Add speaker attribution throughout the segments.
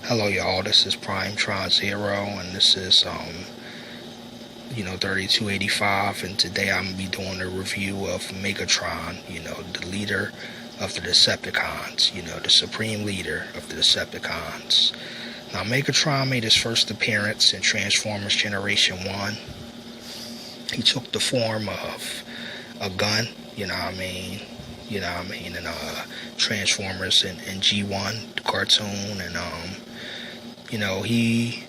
Speaker 1: Hello y'all, this is Primetron Zero and this is 3285, and today I'm gonna be doing a review of Megatron, the leader of the Decepticons, the supreme leader of the Decepticons. Now Megatron made his first appearance in Transformers Generation 1. He took the form of a gun, in Transformers and G1 the cartoon, and he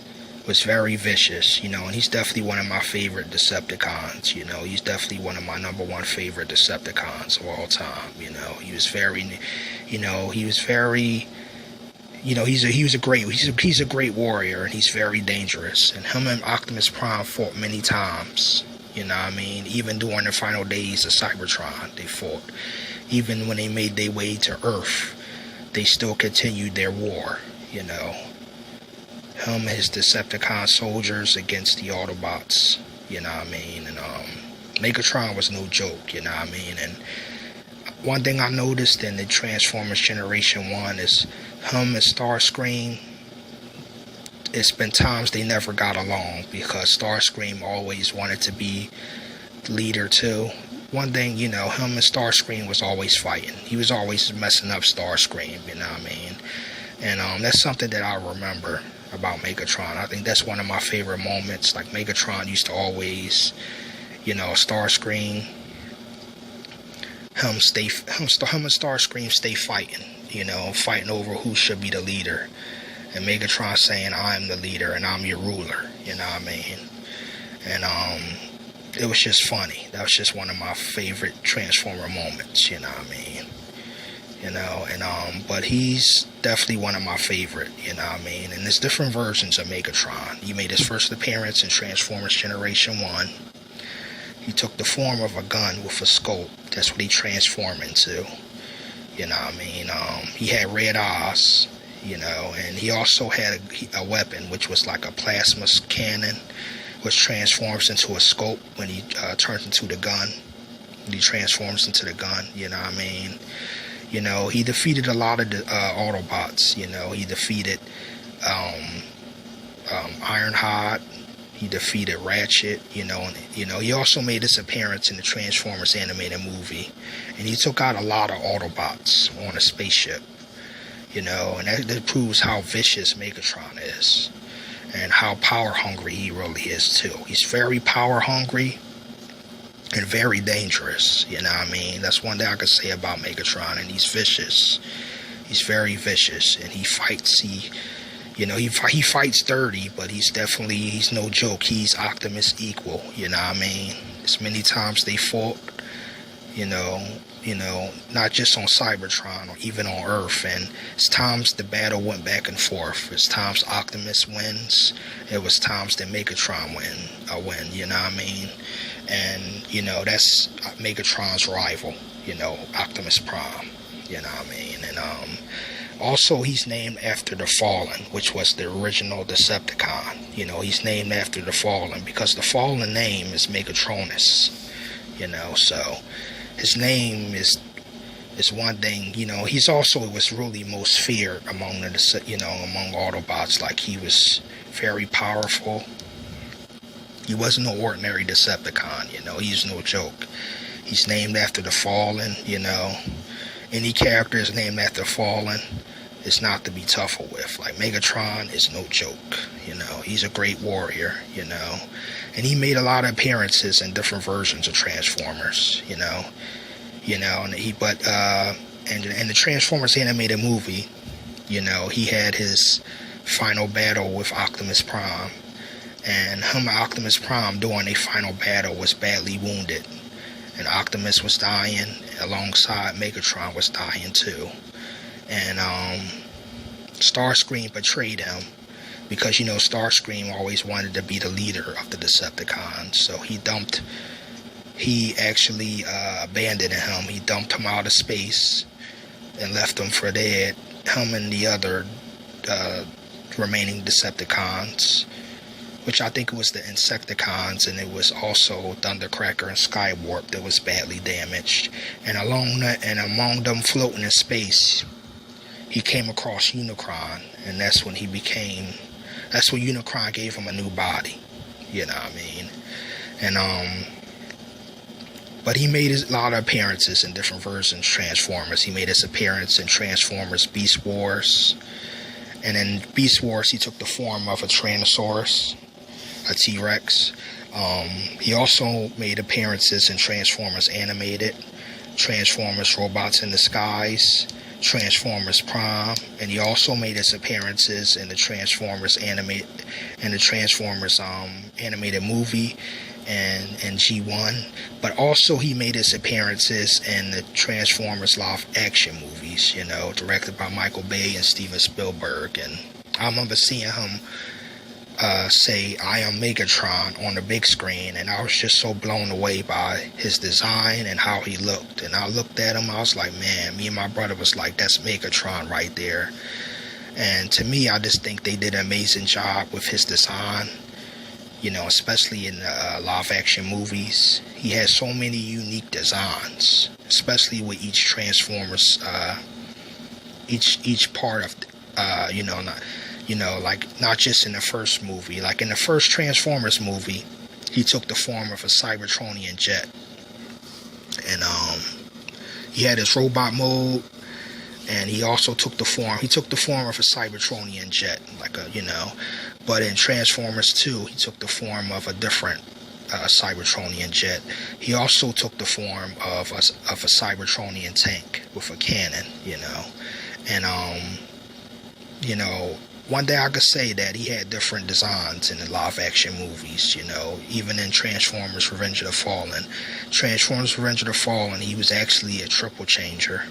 Speaker 1: was very vicious, and he's definitely one of my favorite Decepticons. He's definitely one of my number one favorite Decepticons of all time. He was very, he's a great warrior, and he's very dangerous. And him and Optimus Prime fought many times. Even during the final days of Cybertron, they fought. Even when they made their way to Earth, they still continued their war. Him and his Decepticon soldiers against the Autobots, and Megatron was no joke, and one thing I noticed in the Transformers Generation 1 is him and Starscream, it's been times they never got along because Starscream always wanted to be the leader too. One thing, him and Starscream was always fighting. He was always messing up Starscream, and that's something that I remember about Megatron. I think that's one of my favorite moments. Like, Megatron used to always, Starscream, him and Starscream stay fighting, fighting over who should be the leader. And Megatron saying, I'm the leader and I'm your ruler, And it was just funny. That was just one of my favorite Transformer moments, but he's definitely one of my favorite, and there's different versions of Megatron. He made his first appearance in Transformers Generation 1. He took the form of a gun with a scope. That's what he transformed into, he had red eyes, and he also had a weapon, which was like a plasma cannon, which transforms into a scope when he turns into the gun. He transforms into the gun, he defeated a lot of the Autobots. He defeated Ironheart. He defeated Ratchet. He also made his appearance in the Transformers animated movie, and he took out a lot of Autobots on a spaceship. And that proves how vicious Megatron is, and how power hungry he really is too. He's very power hungry and very dangerous, That's one thing I could say about Megatron, and he's vicious. He's very vicious, and he fights. He fights dirty, but he's no joke. He's Optimus equal, As many times they fought, not just on Cybertron or even on Earth, and it's times the battle went back and forth. It's times Optimus wins, it was times that Megatron win, and that's Megatron's rival, Optimus Prime, and also he's named after the Fallen, which was the original Decepticon. He's named after the Fallen because the Fallen name is Megatronus, so his name is one thing. He's also was really most feared among among Autobots. Like, he was very powerful. He wasn't no ordinary Decepticon, he's no joke. He's named after the Fallen, Any character is named after Fallen is not to be tougher with. Like, Megatron is no joke, He's a great warrior, And he made a lot of appearances in different versions of Transformers, and in the Transformers animated movie, he had his final battle with Optimus Prime. And him and Optimus Prime during a final battle was badly wounded. And Optimus was dying alongside Megatron was dying too. And Starscream betrayed him because, Starscream always wanted to be the leader of the Decepticons. So he actually abandoned him. He dumped him out of space and left him for dead. Him and the other remaining Decepticons, which I think it was the Insecticons, and it was also Thundercracker and Skywarp that was badly damaged. And among them floating in space, he came across Unicron, and that's when Unicron gave him a new body. You know what I mean? And but he made a lot of appearances in different versions of Transformers. He made his appearance in Transformers Beast Wars. And in Beast Wars, he took the form of a Tyrannosaurus, a T-Rex. He also made appearances in Transformers Animated, Transformers Robots in Disguise, Transformers Prime, and he also made his appearances in the Transformers animated movie and G1, but also he made his appearances in the Transformers live action movies, directed by Michael Bay and Steven Spielberg. And I remember seeing him say "I am Megatron" on the big screen, and I was just so blown away by his design and how he looked. And I looked at him, I was like, man, me and my brother was like, that's Megatron right there. And to me, I just think they did an amazing job with his design, especially in the live action movies. He has so many unique designs, especially with each Transformers, each part of, not just in the first movie. Like in the first Transformers movie, he took the form of a Cybertronian jet. And he had his robot mode, and he also took the form of a Cybertronian jet, but in Transformers 2, he took the form of a different Cybertronian jet. He also took the form of a Cybertronian tank with a cannon, and one day I could say that he had different designs in the live action movies, even in Transformers Revenge of the Fallen. Transformers Revenge of the Fallen, he was actually a triple changer.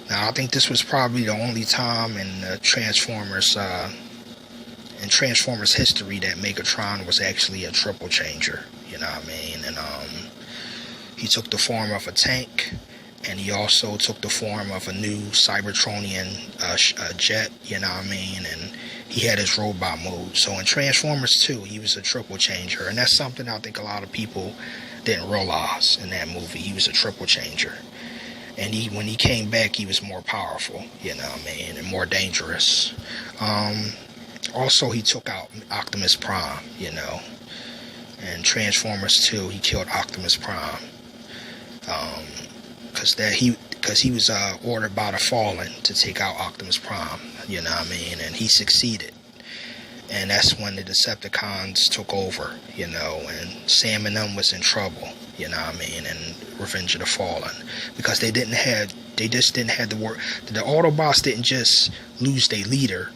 Speaker 1: Now, I think this was probably the only time in Transformers history that Megatron was actually a triple changer, And he took the form of a tank, and he also took the form of a new Cybertronian jet, and he had his robot mode. So in Transformers 2, he was a triple changer, and that's something I think a lot of people didn't realize in that movie. He was a triple changer. And when he came back, he was more powerful, and more dangerous. Also, he took out Optimus Prime, And Transformers 2, he killed Optimus Prime. Because he was ordered by the Fallen to take out Optimus Prime, And he succeeded. And that's when the Decepticons took over, and Sam and them was in trouble, in Revenge of the Fallen, because they just didn't have the work. The Autobots didn't just lose their leader,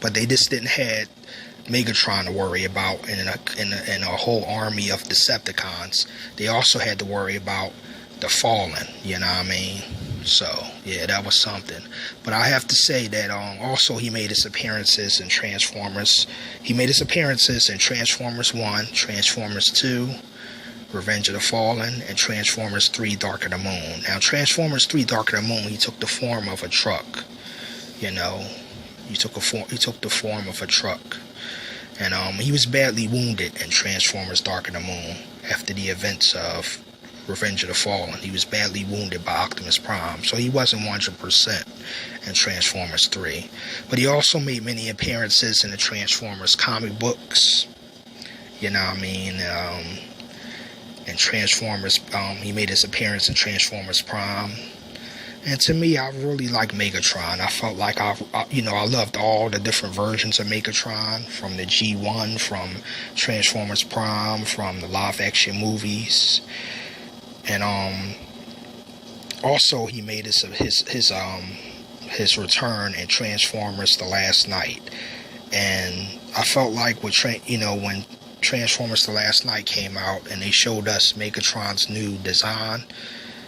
Speaker 1: but they just didn't have Megatron to worry about in a whole army of Decepticons. They also had to worry about the Fallen, So, yeah, that was something. But I have to say that also he made his appearances in Transformers. He made his appearances in Transformers 1, Transformers 2, Revenge of the Fallen, and Transformers 3, Dark of the Moon. Now, Transformers 3, Dark of the Moon, he took the form of a truck. He took the form of a truck. And he was badly wounded in Transformers Dark of the Moon after the events of Revenge of the Fallen. He was badly wounded by Optimus Prime, so he wasn't 100% in Transformers 3. But he also made many appearances in the Transformers comic books, and Transformers, he made his appearance in Transformers Prime. And to me, I really like Megatron. I felt like I loved all the different versions of Megatron, from the G1, from Transformers Prime, from the live action movies. And also he made his return in Transformers: The Last Night. And I felt like when Transformers: The Last Night came out and they showed us Megatron's new design,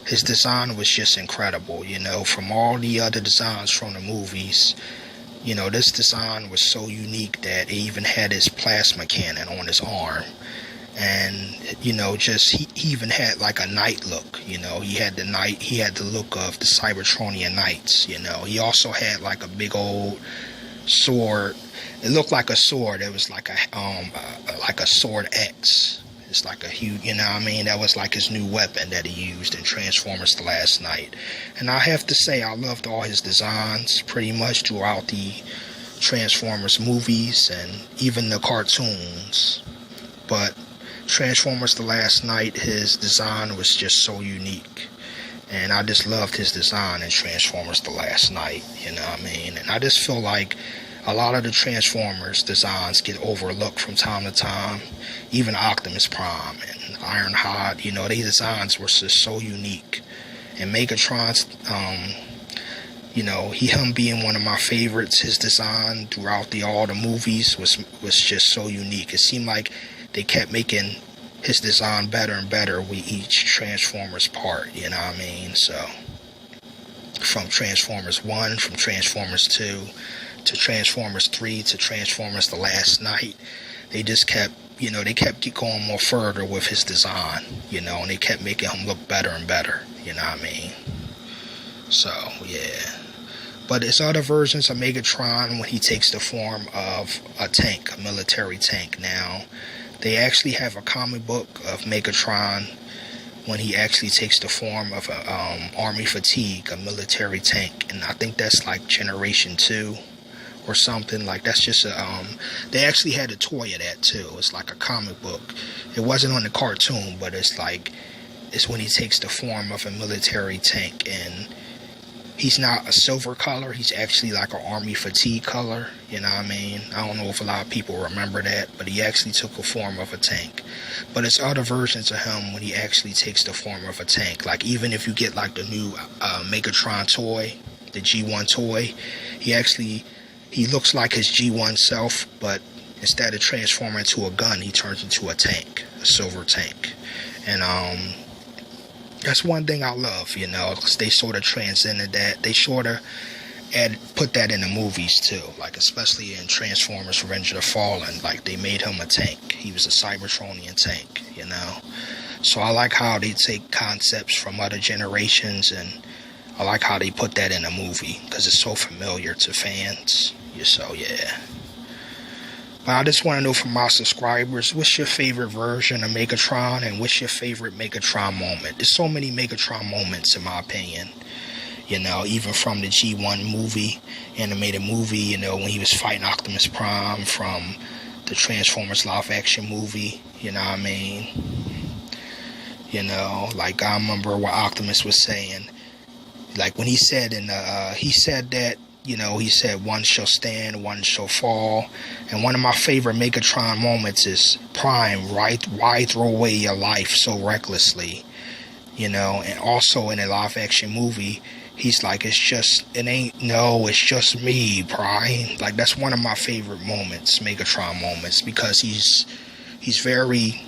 Speaker 1: his design was just incredible, from all the other designs from the movies. This design was so unique that it even had his plasma cannon on his arm. And, he even had like a knight look, he had the look of the Cybertronian knights, He also had like a big old sword. It looked like a sword. It was like a sword X. It's like a huge, you know what I mean? That was like his new weapon that he used in Transformers The Last Knight. And I have to say, I loved all his designs pretty much throughout the Transformers movies and even the cartoons. But Transformers The Last Knight, his design was just so unique. And I just loved his design in Transformers The Last Knight, you know what I mean? And I just feel like a lot of the Transformers designs get overlooked from time to time. Even Optimus Prime and Ironhide, you know, their designs were just so unique. And Megatron's, you know, him being one of my favorites, his design throughout all the movies was just so unique. It seemed like they kept making his design better and better with each Transformers part, you know what I mean? So, from Transformers 1, from Transformers 2, to Transformers 3, to Transformers The Last Knight, they just kept, you know, they kept going more further with his design, you know, and they kept making him look better and better, you know what I mean? So, yeah. But there's other versions of Megatron when he takes the form of a tank, a military tank. Now, they actually have a comic book of Megatron when he actually takes the form of a Army Fatigue, a military tank. And I think that's like Generation 2 or something. Like, that's just they actually had a toy of that too. It's like a comic book. It wasn't on the cartoon, but it's when he takes the form of a military tank. And he's not a silver color. He's actually like an Army Fatigue color. You know what I mean? I don't know if a lot of people remember that, but he actually took a form of a tank. But there's other versions of him when he actually takes the form of a tank. Like, even if you get like the new Megatron toy, the G1 toy, he looks like his G1 self, but instead of transforming into a gun, he turns into a tank, a silver tank. And that's one thing I love, you know, because they sort of transcended that. They sort of put that in the movies too, like especially in Transformers Revenge of the Fallen. Like, they made him a tank. He was a Cybertronian tank, you know. So I like how they take concepts from other generations, and I like how they put that in a movie because it's so familiar to fans. So yeah. But I just want to know from my subscribers, what's your favorite version of Megatron, and what's your favorite Megatron moment? There's so many Megatron moments, in my opinion. You know, even from the G1 movie, animated movie, you know, when he was fighting Optimus Prime, from the Transformers live action movie, you know what I mean? You know, like, I remember what Optimus was saying. Like, when he said he said that, you know, he said, one shall stand, one shall fall. And one of my favorite Megatron moments is Prime, right? Why throw away your life so recklessly? You know, and also in a live action movie, he's like, it's just me, Prime. Like, that's one of my favorite moments, Megatron moments, because he's very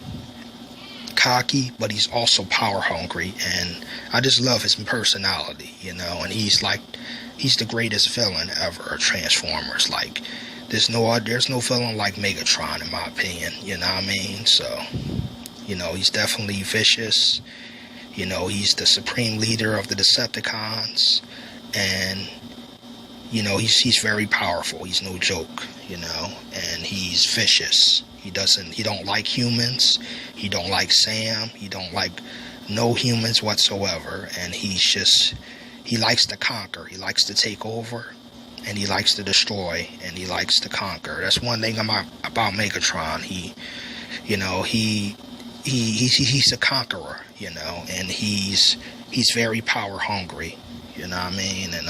Speaker 1: cocky, but he's also power hungry, and I just love his personality, you know. And he's the greatest villain ever, Transformers. Like, there's no villain like Megatron, in my opinion, you know what I mean? So, you know, he's definitely vicious. You know, he's the supreme leader of the Decepticons, and, you know, he's very powerful. He's no joke, you know, and he's vicious. He don't like humans. He don't like Sam. He don't like no humans whatsoever. And he likes to conquer. He likes to take over, and he likes to destroy, and he likes to conquer. That's one thing about Megatron. He's a conqueror, you know, and he's very power hungry, you know what I mean? And